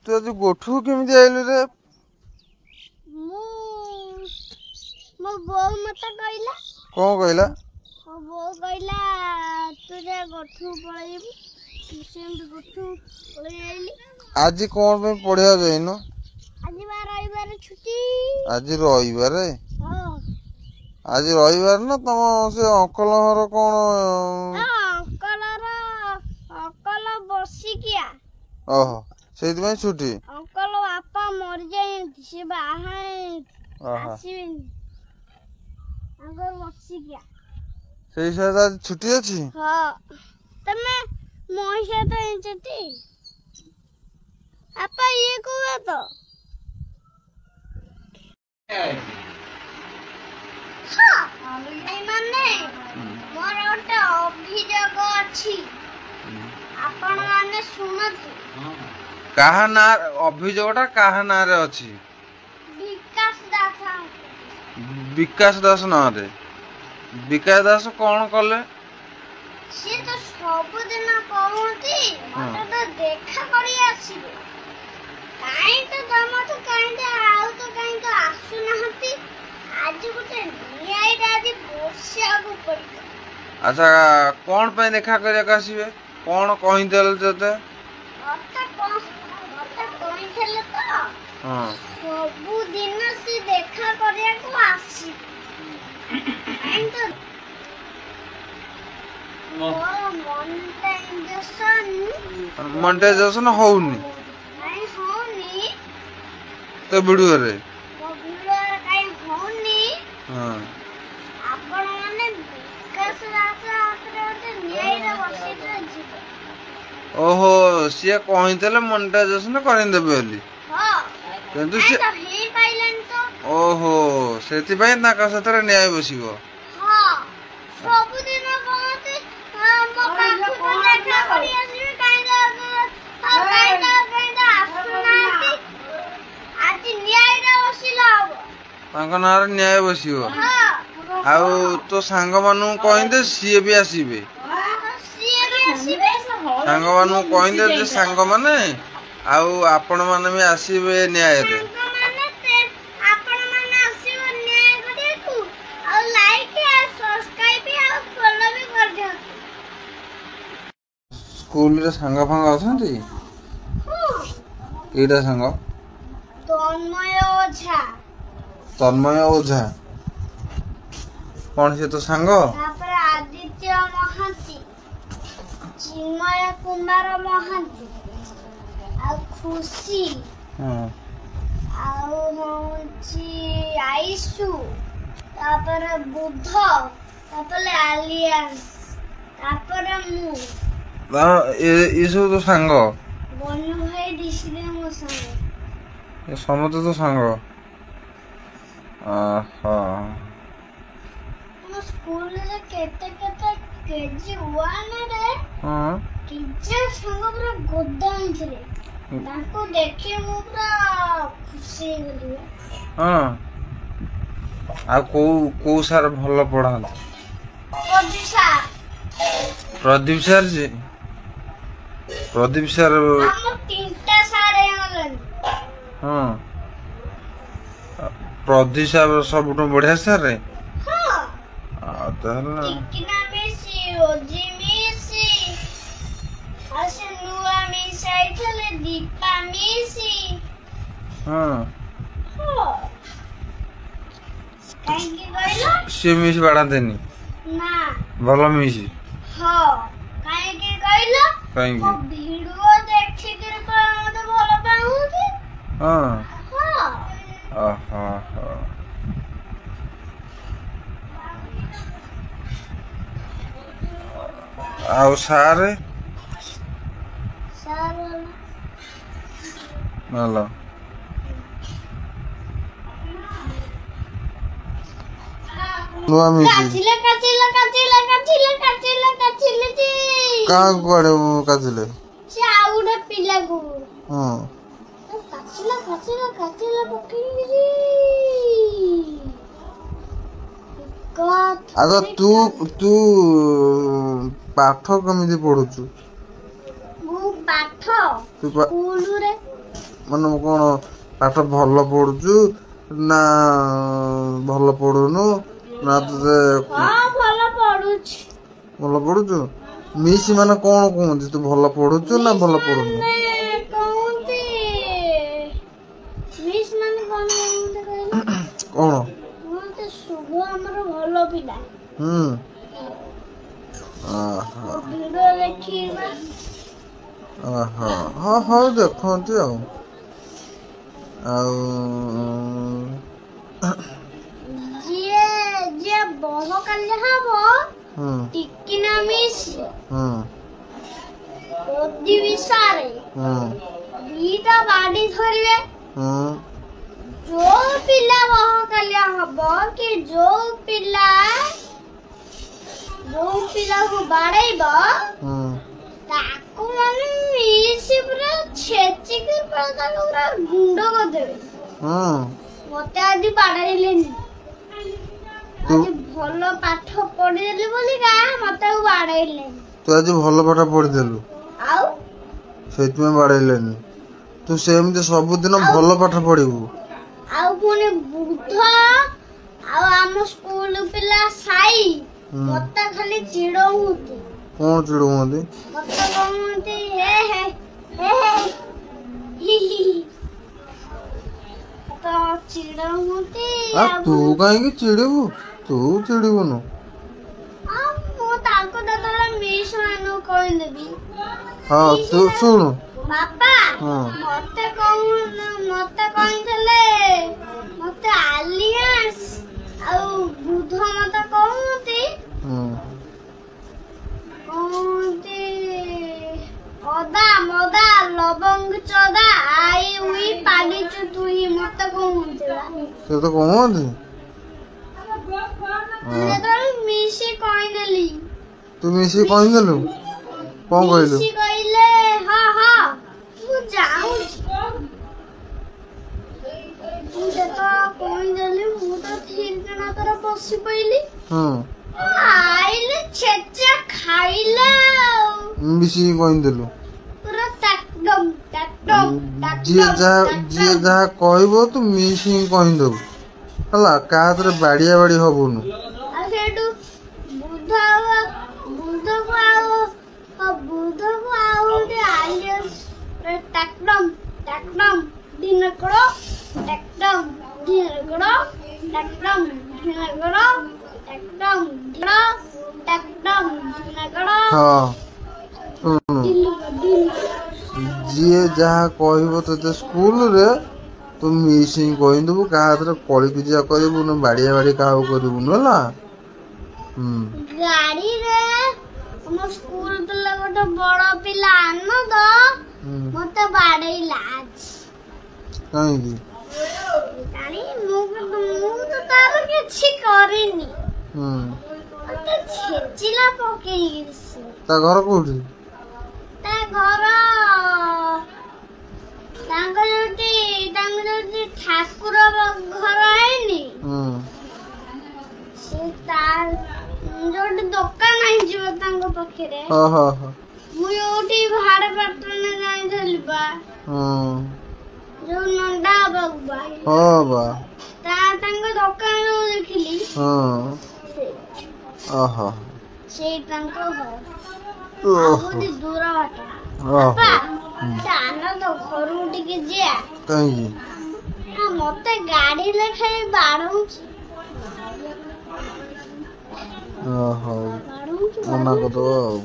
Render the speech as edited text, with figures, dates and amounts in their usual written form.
तू आज गोठू केमिति आइलु रे मो बो मते कहला कौन कहला मो बो कहला तू जे गोठू पळेबू सेम गोठू पळै आइली आज कौन पे पढ़िया जाइनो आज बा रविवार छुट्टी आज रविवार हां आज रविवार ना तुम से अंकल हर कौन अंकल बसी किया ओहो से छुट्टी अंकल बापा मर जाए से बाहा आसीबेनी अंकल बसी किया से साथ आज छुट्टी अछि हां तमे मोहिशा तो इंचती आपा ये को तो हाँ नहीं माने मोर ओटे अभियोग अछि आपण माने सुनतु काहा ना अभियोगटा काहा ना रे अछि विकास दास ना रे विकास दास कौन कले से तो सब दिन कहूती मते तो देखा करी आसीबे काई तो तम तो काई तो आउ तो काई तो आसु नहती आज गुटे नियाई दादी बोसिया को पड़ी अच्छा कौन पे देखा करे आसीबे कौन कहि देल जते मते कहि देले तो हां सब दिन से देखा करिया को आसी काई तो मोनेटाइजेशन होउनी नहीं होनी तो वीडियो रे वो वीडियो काई होनी हां आपण माने विकास रासा आकरे न्याय रे बसित जीव ओहो सिए कहि देले मोनेटाइजेशन करि देबे बोली हां किंतु से तो हे पाइलन तो ओहो सेति पय नाका सतरे न्याय बसिबो हां सब दिन कहते मो पाखु देखा करी आसी काई दा आसुनाती आज न्याय रे बसिला तांको नार न्याय बसिबो हां आउ तो सांग मानु कहि दे सिए भी आसीबे सीए भी आसीबे सांग मानु कहि दे जे सांग माने आउ आपण माने भी आसीबे न्याय रे स्कूल रे सांग फांग अछंती केडा सांग तन्मय ओझा कौन से तो सांग तापर आदित्य महांती चिन्मय कुमार महांती आ खुशी हां आ होची आइसु तापर बुद्ध तापर आलियास तापर मु ये सब तो सांग बनु भाई दिसले मो संग ये समते तो सांग आहा मो स्कूल रे केते केते केजी 1 रे हां टीचर संग पूरा गोदा रे ताको देखि मु पूरा खुशी गली हां आ को सर भलो पढांत प्रदीप सर जी प्रदीप सर हम तीनटा सारे आलन हां प्रदीप सर सबटो बढ़िया सर रे हां आ तहला किना बेसी ओजी मिसी आसे नुआ मिसी आइथले दीपा मिसी हां हां काई की कहलो से मिस बाड़ा देनी ना भलो मिस हां काई की कहलो काई वो वीडियो देखि के मते भलो पाउती हां हां आहा हा आउ सारे सारा नाला नुआ मिसी काचिले जी का कोड़े काजिले से आउडे पिला को हां काचिला पकड़ी जी गॉड आजा तू पाठ केमिति पढुछु मु पाठ तू स्कूल रे ମାନେ କଣ ପାଠ ଭଲ ପଢୁଛୁ ନା ଭଲ ପଢୁନୁ ନା ତତେ ହଁ ଭଲ ପଢୁଛି। ଭଲ ପଢୁଛୁ? ମିସ୍ ମାନେ କଣ କୁହନ୍ତି ତୁ ଭଲ ପଢୁଛୁ ନା ଭଲ ପଢୁନୁ? କହନ୍ତି ମିସ୍ ମାନେ କଣ କହନ୍ତି କହିଲ? କଣ କହନ୍ତି ଶୁଭ ଆମର ଭଲ ପିଲା। ଭିଡିଓ ଦେଖିବା। ହଁ ହଉ ଦେଖନ୍ତି ଆଉ ଯିଏ ଯିଏ ବଡ କାଲି ହବ ଟିକିନା ମିସ୍ ଓଦି ବିଷୟରେ ଦିଟା ବାଡି ଧରିବେ। ଯୋଉ ପିଲା ବହକାଲିଆ ହବ କି ଯୋଉ ପିଲାକୁ ବାଡେଇବ ତାକୁ ମାନେ ମିସ୍ ପୁରା ଛେଚିକି ପୁରା ତାକୁ ପୁରା ଗୁଣ୍ଡ କରିଦେବେ। ମତେ ଆଜି ବାଡେଇଲେନି। ଆଜି ଭଲ ପାଠ ପଢିଦେଲି ବୋଲିକା ମତେ ଆଉ ବାଡେଇଲେନି। ତୁ ଆଜି ଭଲ ପାଠ ପଢିଦେଲୁ ଆଉ ସେଇଥିପାଇଁ ବାଡେଇଲେନି। ତୁ ସେମିତି ସବୁଦିନ ଭଲ ପାଠ ପଢିବୁ। ଆଉ ପୁଣି ବୁଧ ଆଉ ଆମ ସ୍କୁଲ ପିଲା ସାଇ ମତେ ଖାଲି ଚିଡଉଛନ୍ତି। କଣ ଚିଡଉଛନ୍ତି? ମତେ କହୁଛନ୍ତି ହେ ହେ ହେ ହେ ହି ହି ତ ଚିଡଉଛନ୍ତି। ତୁ କାହିଁକି ଚିଡିବୁ? ତୁ ଚିଡିବୁନୁ। ମୁଁ ତାଙ୍କୁ ଯେତେବେଳେ ମିସ୍ ମାନଙ୍କୁ କହିଦେବି। ହଁ ତୁ ଶୁଣୁ ବାପା ମତେ କହିଥିଲେ ମତେ ଆଲିଆନ୍ସ ଆଉ ବୁଧ ମତେ କହୁଛନ୍ତି ଅଦା ମଦା ଲବଙ୍ଗ ଚଦା ଆଇ ଉଇ ପାଲିଛୁ ତୁଇ ମତେ କହୁଛନ୍ତି। ସେ ତ କହୁଛନ୍ତି। ଯେତେବେଳେ ମିଶି କହିଦେଲି। ତୁ ମିଶି କହିଦେଲୁ? କଣ କହିଲୁ? ମିଶି କହିଲେ ହଁ ମୁଁ ଯାଉଛି। ମୁଁ ଯେତେବେଳେ କହିଦେଲି ମୁଁ ତ ଠିକ ତର ବସି ପଇଲି। ଆଇଲେ ଛେଚା ଖାଇଲା ମିଶିକି କହିଦେଲୁ। ପୁରା ଯିଏ ଯାହା କହିବ ତୁ ମିଶିକି କହିଦବୁ ହେଲା। କାହା ହାତରେ ବାଡିଆ ବାଡି ହବୁନୁ। ଆଉ ସେଇଠୁ ବୁଧକୁ ଆଉ ଆଲିଆନ୍ସ ଟାକ୍ଡମ୍ ଦିନକଡ଼ ଟାକ୍ଡମ୍ ଦିନକଡ଼ ଟାକ୍ଡମ୍ ଦିନକଡ଼ ଟାକ୍ଡମ୍ ଦିନକଡ଼। ଯିଏ ଯାହା କହିବ ତତେ ସ୍କୁଲରେ ତୁ ମିଶିକି କହିଦବୁ। କାହା ହାତରେ କଳି କଜିଆ କରିବୁନୁ, ବାଡିଆ ବାଡି କାହାକୁ କରିବୁନୁ ହେଲା। ଗାଡିରେ ଆମ ସ୍କୁଲ ପିଲା ଗୋଟେ ବଡ ପିଲା ଆନନ୍ଦ ମତେ ବାଡେଇଲା ଆଜି। କାହିଁକି? ମୁଁ ତ ତାର କିଛି କରିନି। ମତେ ଛେଚିଲା ପକେଇକି। ତା ଘର କୋଉଠି? ତା ଘର ତାଙ୍କ ଯୋଉଠି ଠାକୁର ଘର ହେଇନି ସେ ଯୋଉଠି ଦୋକାନ ହେଇଯିବ ତାଙ୍କ ପାଖରେ। ମୁଁ ଯୋଉଠି ଭାଡା ପାଟଣା ଯାଇଥିଲି ବା ଯୋଉ ନଣ୍ଡା ବାବୁ ତାଙ୍କ ଦୋକାନ ଯୋଉ ଦେଖିଲି ସେଇ ତାଙ୍କ ଘର। ଦୂର ବାଟ। ଆନନ୍ଦ ଘରକୁ ଟିକେ ଯା। କାହିଁକି? ମତେ ଗାଡି ଲେଖାଏ ବାଡଉଛି। ହଉ ମନା କରିଦବ ଆଉ।